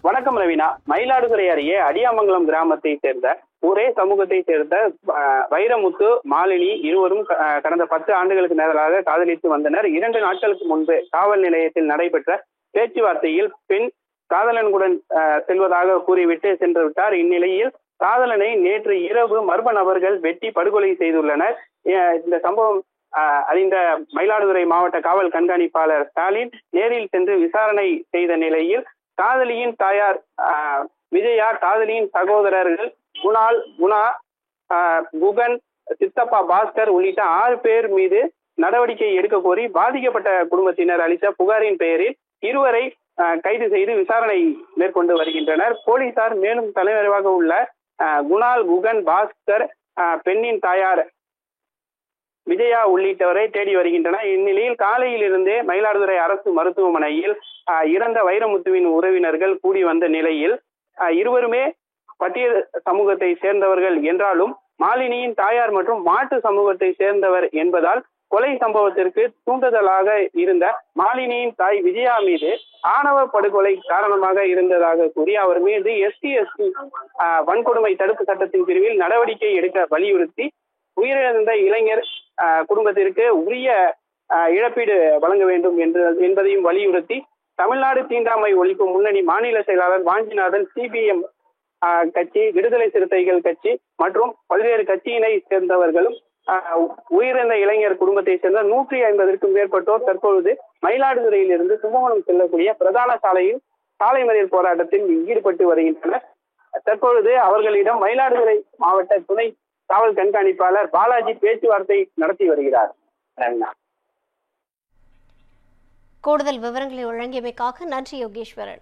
வணக்கம் ரவினா. மயிலாடுதுறை அருகே அடியாமங்கலம் கிராமத்தை சேர்ந்த ஒரே சமூகத்தை சேர்ந்த வைரமுத்து, மாலினி இருவரும் கடந்த 10 ஆண்டுகளுக்கு மேலாக காதலித்து வந்தனர். 2 நாட்களுக்கு முன்பு காவல் நிலையத்தில் நடைபெற்ற பேச்சுவார்த்தையில் பெண் காதலனுடன் செல்வதாக கூறிவிட்டு சென்று விட்டார். இந்நிலையில் காதலனை நேற்று இரவு மர்ம நபர்கள் வெட்டி படுகொலை செய்துள்ளனர். இந்த சம்பவம் அறிந்த மயிலாடுதுறை மாவட்ட காவல் கண்காணிப்பாளர் ஸ்டாலின் நேரில் சென்று விசாரணை செய்த நிலையில் காதலியின் தாயார் விஜயா, காதலியின் சகோதரர்கள் குணா, குகன், சித்தப்பா பாஸ்கர் உள்ளிட்ட 6 பேர் மீது நடவடிக்கை எடுக்க கோரி பாதிக்கப்பட்ட குடும்பத்தினர் அளித்த புகாரின் பெயரில் இருவரை கைது செய்து விசாரணை மேற்கொண்டு வருகின்றனர். போலீசார் மேலும் தலைமறைவாக உள்ள குணால், குகன், பாஸ்கர், பெண்ணின் தாயார் விஜயா உள்ளிட்டவரை தேடி வருகின்றனர். இந்நிலையில் காலையில் இருந்தே மயிலாடுதுறை அரசு மருத்துவமனையில் இறந்த வைரமுத்துவின் உறவினர்கள் கூடி வந்த நிலையில் இருவருமே பட்டியல் சமூகத்தை சேர்ந்தவர்கள் என்றாலும் மாலினியின் தாயார் மற்றும் மாட்டு சமூகத்தை சேர்ந்தவர் என்பதால் கொலை சம்பவத்திற்கு தூண்டுதலாக இருந்த மாலினியின் தாய் விஜயா மீது ஆணவ படுகொலை காரணமாக இருந்ததாக கூறி அவர் மீது SC/ST வன்கொடுமை தடுப்பு சட்டத்தின் பிரிவில் நடவடிக்கை எடுக்க வலியுறுத்தி உயிரிழந்த இளைஞர் குடும்பத்திற்கு உரிய இழப்பீடு வழங்க வேண்டும் என்பதையும் வலியுறுத்தி தமிழ்நாடு தீண்டாமை ஒழிப்பு முன்னணி மாநில செயலாளர் வாஞ்சிநாதன், CPM கட்சி, விடுதலை சிறுத்தைகள் கட்சி மற்றும் பல்வேறு கட்சியினை சேர்ந்தவர்களும் உயிரிழந்த இளைஞர் குடும்பத்தை சேர்ந்த 150க்கும் மேற்பட்டோர் தற்பொழுது மயிலாடுதுறையில் இருந்து கும்பகோணம் செல்லக்கூடிய பிரதான சாலையில் சாலை மறியல் போராட்டத்தில் ஈடுபட்டு வருகின்றனர். தற்பொழுது அவர்களிடம் மயிலாடுதுறை மாவட்ட துணை காவல் கண்காணிப்பாளர் பாலாஜி பேச்சுவார்த்தை நடத்தி வருகிறார். கூடுதல் விவரங்களை வழங்கியமைக்காக நன்றி யோகேஸ்வரன்.